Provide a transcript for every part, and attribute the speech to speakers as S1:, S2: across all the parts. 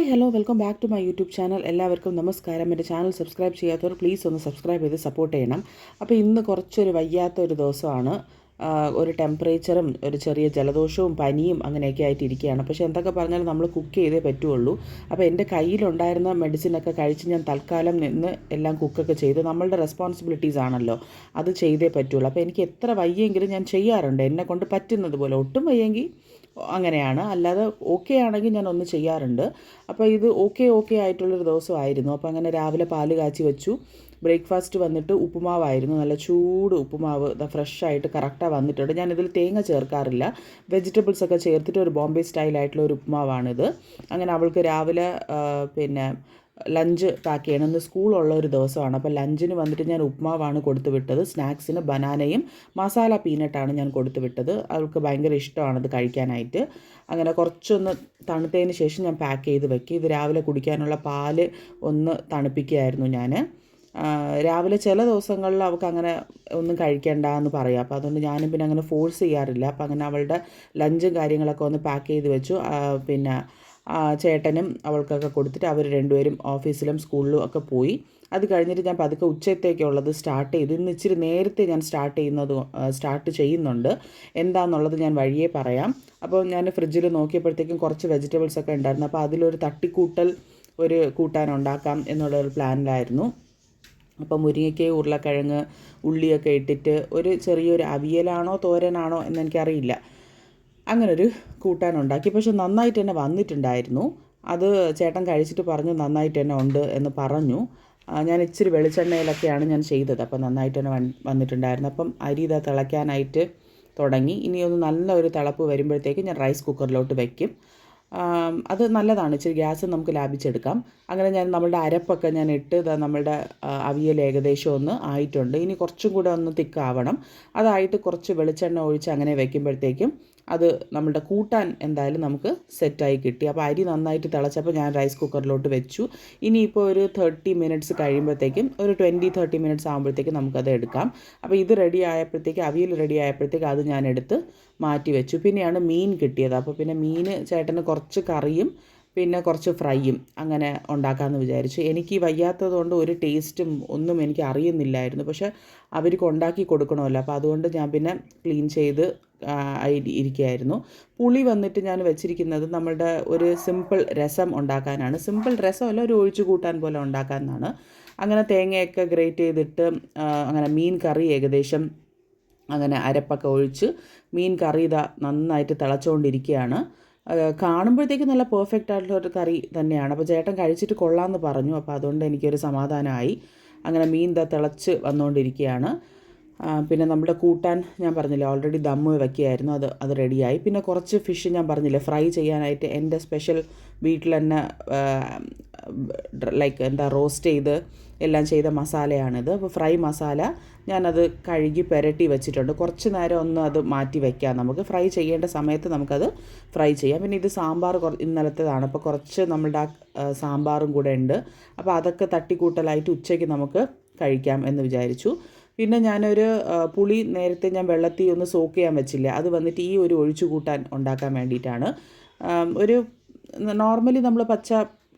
S1: Hi hello welcome back to my YouTube channel. എല്ലാവർക്കും നമസ്കാരം. എൻ്റെ ചാനൽ സബ്സ്ക്രൈബ് ചെയ്യാത്തവർ പ്ലീസ് ഒന്ന് സബ്സ്ക്രൈബ് ചെയ്ത് സപ്പോർട്ട് ചെയ്യണം. അപ്പോൾ ഇന്ന് കുറച്ചൊരു വയ്യാത്ത ഒരു ദിവസമാണ്. ഒരു ടെമ്പറേച്ചറും ഒരു ചെറിയ ജലദോഷവും പനിയും അങ്ങനെയൊക്കെ ആയിട്ട് ഇരിക്കുകയാണ്. പക്ഷേ എന്തൊക്കെ പറഞ്ഞാലും നമ്മൾ കുക്ക് ചെയ്തേ പറ്റുള്ളൂ. അപ്പോൾ എൻ്റെ കയ്യിലുണ്ടായിരുന്ന മെഡിസിനൊക്കെ കഴിച്ച് ഞാൻ തൽക്കാലം നിന്ന് എല്ലാം കുക്കൊക്കെ ചെയ്ത് നമ്മളുടെ റെസ്പോൺസിബിലിറ്റീസ് ആണല്ലോ, അത് ചെയ്തേ പറ്റുള്ളൂ. അപ്പോൾ എനിക്ക് എത്ര വയ്യെങ്കിലും ഞാൻ ചെയ്യാറുണ്ട്, എന്നെ കൊണ്ട് പറ്റുന്നത് പോലെ. ഒട്ടും വയ്യെങ്കിൽ അങ്ങനെയാണ്, അല്ലാതെ ഓക്കെ ആണെങ്കിൽ ഞാൻ ഒന്ന് ചെയ്യാറുണ്ട്. അപ്പോൾ ഇത് ഓക്കെ ആയിട്ടുള്ളൊരു ദിവസമായിരുന്നു. അപ്പോൾ അങ്ങനെ രാവിലെ പാല് കാച്ചി വെച്ചു. ബ്രേക്ക്ഫാസ്റ്റ് വന്നിട്ട് ഉപ്പുമാവായിരുന്നു. നല്ല ചൂട് ഉപ്പുമാവ്, ഫ്രഷായിട്ട് കറക്റ്റാണ് വന്നിട്ടുണ്ട്. ഞാനിതിൽ തേങ്ങ ചേർക്കാറില്ല, വെജിറ്റബിൾസൊക്കെ ചേർത്തിട്ട് ഒരു ബോംബെ സ്റ്റൈലായിട്ടുള്ള ഒരു ഉപ്പുമാവാണിത്. അങ്ങനെ അവൾക്ക് രാവിലെ പിന്നെ ലഞ്ച് പാക്ക് ചെയ്യണം. ഇന്ന് സ്കൂളുള്ള ഒരു ദിവസമാണ്. അപ്പോൾ ലഞ്ചിന് വന്നിട്ട് ഞാൻ ഉപ്മാവാണ് കൊടുത്തു വിട്ടത്. സ്നാക്സിന് ബനാനയും മസാല പീനട്ടാണ് ഞാൻ കൊടുത്തു വിട്ടത്. അവൾക്ക് ഭയങ്കര ഇഷ്ടമാണത് കഴിക്കാനായിട്ട്. അങ്ങനെ കുറച്ചൊന്ന് തണുത്തതിന് ശേഷം ഞാൻ പാക്ക് ചെയ്ത് വെക്കും. ഇത് രാവിലെ കുടിക്കാനുള്ള പാല് ഒന്ന് തണുപ്പിക്കുകയായിരുന്നു ഞാൻ. രാവിലെ ചില ദിവസങ്ങളിൽ അവൾക്ക് അങ്ങനെ ഒന്നും കഴിക്കേണ്ട എന്ന് പറയാം. അപ്പോൾ അതുകൊണ്ട് ഞാനും പിന്നെ അങ്ങനെ ഫോഴ്സ് ചെയ്യാറില്ല. അപ്പോൾ അങ്ങനെ അവളുടെ ലഞ്ചും കാര്യങ്ങളൊക്കെ ഒന്ന് പാക്ക് ചെയ്ത് വെച്ചു. പിന്നെ ചേട്ടനും അവൾക്കൊക്കെ കൊടുത്തിട്ട് അവർ രണ്ടുപേരും ഓഫീസിലും സ്കൂളിലും ഒക്കെ പോയി. അത് കഴിഞ്ഞിട്ട് ഞാൻ പതുക്കെ ഉച്ചത്തേക്കുള്ളത് സ്റ്റാർട്ട് ചെയ്തു. ഇന്ന് ഇച്ചിരി നേരത്തെ ഞാൻ സ്റ്റാർട്ട് ചെയ്യുന്നുണ്ട്. എന്താണെന്നുള്ളത് ഞാൻ വഴിയേ പറയാം. അപ്പോൾ ഞാൻ ഫ്രിഡ്ജിൽ നോക്കിയപ്പോഴത്തേക്കും കുറച്ച് വെജിറ്റബിൾസൊക്കെ ഉണ്ടായിരുന്നു. അപ്പോൾ അതിലൊരു തട്ടിക്കൂട്ടൽ ഒരു കൂട്ടാൻ ഉണ്ടാക്കാം എന്നുള്ളൊരു പ്ലാനിലായിരുന്നു. അപ്പോൾ മുരിങ്ങയ്ക്കയും ഉരുളക്കിഴങ്ങ് ഉള്ളിയൊക്കെ ഇട്ടിട്ട് ഒരു ചെറിയൊരു അവിയലാണോ തോരനാണോ എന്നെനിക്കറിയില്ല, അങ്ങനൊരു കൂട്ടാനുണ്ടാക്കി. പക്ഷെ നന്നായിട്ട് തന്നെ വന്നിട്ടുണ്ടായിരുന്നു. അത് ചേട്ടൻ കഴിച്ചിട്ട് പറഞ്ഞു നന്നായിട്ട് തന്നെ ഉണ്ട് എന്ന് പറഞ്ഞു. ഞാൻ ഇച്ചിരി വെളിച്ചെണ്ണയിലൊക്കെയാണ് ഞാൻ ചെയ്തത്. അപ്പോൾ നന്നായിട്ട് തന്നെ വന്നിട്ടുണ്ടായിരുന്നു. അപ്പം അരി ഇതാ തിളയ്ക്കാനായിട്ട് തുടങ്ങി. ഇനി ഒന്ന് നല്ല ഒരു തിളപ്പ് വരുമ്പോഴത്തേക്ക് ഞാൻ റൈസ് കുക്കറിലോട്ട് വയ്ക്കും. അത് നല്ലതാണ്, ഇച്ചിരി ഗ്യാസ് നമുക്ക് ലാഭിച്ചെടുക്കാം. അങ്ങനെ ഞാൻ നമ്മളുടെ അരപ്പൊക്കെ ഞാൻ ഇട്ട് നമ്മളുടെ അവിയൽ ഏകദേശം ഒന്ന് ആയിട്ടുണ്ട്. ഇനി കുറച്ചും കൂടെ ഒന്ന് തിക്കാവണം. അതായിട്ട് കുറച്ച് വെളിച്ചെണ്ണ ഒഴിച്ച് അങ്ങനെ വയ്ക്കുമ്പോഴത്തേക്കും അത് നമ്മളുടെ കൂട്ടാൻ എന്തായാലും നമുക്ക് സെറ്റായി കിട്ടി. അപ്പോൾ അരി നന്നായിട്ട് തിളച്ചപ്പോൾ ഞാൻ റൈസ് കുക്കറിലോട്ട് വെച്ചു. ഇനിയിപ്പോൾ ഒരു 30 മിനിറ്റ്സ് കഴിയുമ്പോഴത്തേക്കും, ഒരു 20-30 മിനിറ്റ്സ് ആകുമ്പോഴത്തേക്കും നമുക്കത് എടുക്കാം. അപ്പോൾ ഇത് റെഡി ആയപ്പോഴത്തേക്ക്, അവിയൽ റെഡി ആയപ്പോഴത്തേക്ക് അത് ഞാൻ എടുത്ത് മാറ്റി വെച്ചു. പിന്നെയാണ് മീൻ കിട്ടിയത്. അപ്പോൾ പിന്നെ മീൻ ചേട്ടന് കുറച്ച് കറിയും പിന്നെ കുറച്ച് ഫ്രൈയും അങ്ങനെ ഉണ്ടാക്കാമെന്ന് വിചാരിച്ചു. എനിക്ക് വയ്യാത്തത് കൊണ്ട് ഒരു ടേസ്റ്റും ഒന്നും എനിക്ക് അറിയുന്നില്ലായിരുന്നു. പക്ഷേ അവർക്ക് ഉണ്ടാക്കി കൊടുക്കണമല്ലോ, അപ്പോൾ അതുകൊണ്ട് ഞാൻ പിന്നെ ക്ലീൻ ചെയ്ത് ഇരിക്കുകയായിരുന്നു. പുളി വന്നിട്ട് ഞാൻ വെച്ചിരിക്കുന്നത് നമ്മളുടെ ഒരു സിമ്പിൾ രസം ഉണ്ടാക്കാനാണ്. സിമ്പിൾ രസമല്ല, ഒരു ഒഴിച്ചു കൂട്ടാൻ പോലെ ഉണ്ടാക്കാനാണ്. അങ്ങനെ തേങ്ങയൊക്കെ ഗ്രേറ്റ് ചെയ്തിട്ട് അങ്ങനെ മീൻ കറി ഏകദേശം അങ്ങനെ അരപ്പൊക്കെ ഒഴിച്ച് മീൻ കറി ഇതാ നന്നായിട്ട് തിളച്ചുകൊണ്ടിരിക്കുകയാണ്. കാണുമ്പോഴത്തേക്ക് നല്ല പെർഫെക്റ്റ് ആയിട്ടുള്ളൊരു കറി തന്നെയാണ്. അപ്പോൾ ചേട്ടൻ കഴിച്ചിട്ട് കൊള്ളാമെന്ന് പറഞ്ഞു. അപ്പോൾ അതുകൊണ്ട് എനിക്കൊരു സമാധാനമായി. അങ്ങനെ മീൻ ഇതാ തിളച്ച് വന്നുകൊണ്ടിരിക്കുകയാണ്. പിന്നെ നമ്മുടെ കൂട്ടാൻ ഞാൻ പറഞ്ഞില്ലേ, ഓൾറെഡി ദമ്മ് വയ്ക്കുകയായിരുന്നു. അത് റെഡിയായി. പിന്നെ കുറച്ച് ഫിഷ് ഞാൻ പറഞ്ഞില്ലേ ഫ്രൈ ചെയ്യാനായിട്ട് എൻ്റെ സ്പെഷ്യൽ വീട്ടിൽ തന്നെ ലൈക്ക് റോസ്റ്റ് ചെയ്ത് എല്ലാം ചെയ്ത മസാലയാണിത്. അപ്പോൾ ഫ്രൈ മസാല ഞാനത് കഴുകി പുരട്ടി വെച്ചിട്ടുണ്ട്. കുറച്ച് നേരം ഒന്ന് അത് മാറ്റി വയ്ക്കാം. നമുക്ക് ഫ്രൈ ചെയ്യേണ്ട സമയത്ത് നമുക്കത് ഫ്രൈ ചെയ്യാം. പിന്നെ ഇത് സാമ്പാർ ഇന്നലത്തേതാണ്. അപ്പോൾ കുറച്ച് നമ്മളുടെ സാമ്പാറും കൂടെ ഉണ്ട്. അപ്പോൾ അതൊക്കെ തട്ടിക്കൂട്ടലായിട്ട് ഉച്ചയ്ക്ക് നമുക്ക് കഴിക്കാം എന്ന് വിചാരിച്ചു. പിന്നെ ഞാനൊരു പുളി നേരത്തെ ഞാൻ വെള്ളത്തിൽ ഒന്ന് സോക്ക് ചെയ്യാൻ വെച്ചില്ല, അത് വന്നിട്ട് ഈ ഒരു ഒഴിച്ചു കൂട്ടാൻ ഉണ്ടാക്കാൻ വേണ്ടിയിട്ടാണ്. ഒരു നോർമലി നമ്മൾ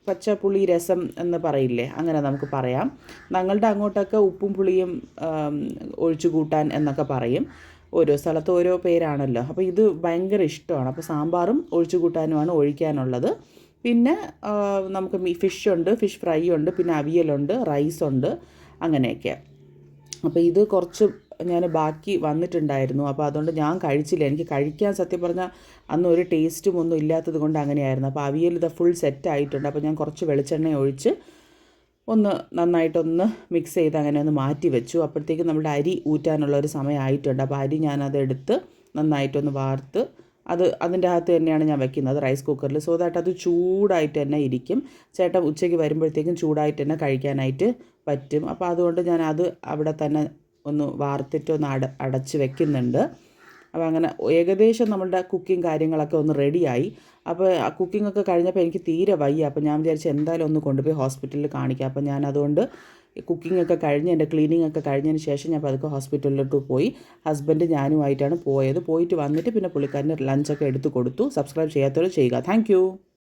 S1: പച്ച പുളി രസം എന്ന് പറയില്ലേ, അങ്ങനെ നമുക്ക് പറയാം. ഞങ്ങളുടെ അങ്ങോട്ടൊക്കെ ഉപ്പും പുളിയും ഒഴിച്ചു കൂട്ടാൻ എന്നൊക്കെ പറയും. ഓരോ സ്ഥലത്ത് ഓരോ പേരാണല്ലോ. അപ്പോൾ ഇത് ഭയങ്കര ഇഷ്ടമാണ്. അപ്പോൾ സാമ്പാറും ഒഴിച്ചു കൂട്ടാനുമാണ് ഒഴിക്കാനുള്ളത്. പിന്നെ നമുക്ക് ഫിഷ് ഉണ്ട്, ഫിഷ് ഫ്രൈ ഉണ്ട്, പിന്നെ അവിയലുണ്ട്, റൈസുണ്ട്, അങ്ങനെയൊക്കെ. അപ്പോൾ ഇത് കുറച്ച് ഞാൻ ബാക്കി വന്നിട്ടുണ്ടായിരുന്നു. അപ്പോൾ അതുകൊണ്ട് ഞാൻ കഴിച്ചില്ല. എനിക്ക് കഴിക്കാൻ സത്യം പറഞ്ഞാൽ അന്ന് ഒരു ടേസ്റ്റും ഒന്നും ഇല്ലാത്തത് കൊണ്ട് അങ്ങനെയായിരുന്നു. അപ്പോൾ അവിയൽ ഇത് ഫുൾ സെറ്റായിട്ടുണ്ട്. അപ്പോൾ ഞാൻ കുറച്ച് വെളിച്ചെണ്ണ ഒഴിച്ച് ഒന്ന് നന്നായിട്ടൊന്ന് മിക്സ് ചെയ്ത് അങ്ങനെ ഒന്ന് മാറ്റി വെച്ചു. അപ്പോഴത്തേക്കും നമ്മുടെ അരി ഊറ്റാനുള്ള ഒരു സമയമായിട്ടുണ്ട്. അപ്പോൾ അരി ഞാനതെടുത്ത് നന്നായിട്ടൊന്ന് വാർത്ത് അതിൻ്റെ അകത്ത് തന്നെയാണ് ഞാൻ വെക്കുന്നത്, റൈസ് കുക്കറിൽ. സോ ദാറ്റ് അത് ചൂടായിട്ട് തന്നെ ഇരിക്കും. ചേട്ടൻ ഉച്ചയ്ക്ക് വരുമ്പോഴത്തേക്കും ചൂടായിട്ട് തന്നെ കഴിക്കാനായിട്ട് പറ്റും. അപ്പോൾ അതുകൊണ്ട് ഞാൻ അത് അവിടെ തന്നെ ഒന്ന് വാർത്തിട്ട് ഒന്ന് അടച്ച് വെക്കുന്നുണ്ട്. അപ്പോൾ അങ്ങനെ ഏകദേശം നമ്മളുടെ കുക്കിംഗ് കാര്യങ്ങളൊക്കെ ഒന്ന് റെഡിയായി. അപ്പോൾ ആ കുക്കിങ്ങൊക്കെ കഴിഞ്ഞപ്പോൾ എനിക്ക് തീരെ വയ്യ. അപ്പോൾ ഞാൻ വിചാരിച്ചു എന്തായാലും ഒന്ന് കൊണ്ടുപോയി ഹോസ്പിറ്റലിൽ കാണിക്കാം. അപ്പോൾ ഞാൻ അതുകൊണ്ട് കുക്കിംഗ് ഒക്കെ കഴിഞ്ഞ് എൻ്റെ ക്ലീനിങ് ഒക്കെ കഴിഞ്ഞതിന് ശേഷം ഞാൻ പതുക്കെ ഹോസ്പിറ്റലിലോട്ട് പോയി. ഹസ്ബൻഡ് ഞാനുമായിട്ടാണ് പോയത്. പോയിട്ട് വന്നിട്ട് പിന്നെ പുള്ളിക്കാരന് ലഞ്ചൊക്കെ എടുത്ത് കൊടുത്തു. സബ്സ്ക്രൈബ് ചെയ്യാത്തവർ ചെയ്യുക. താങ്ക്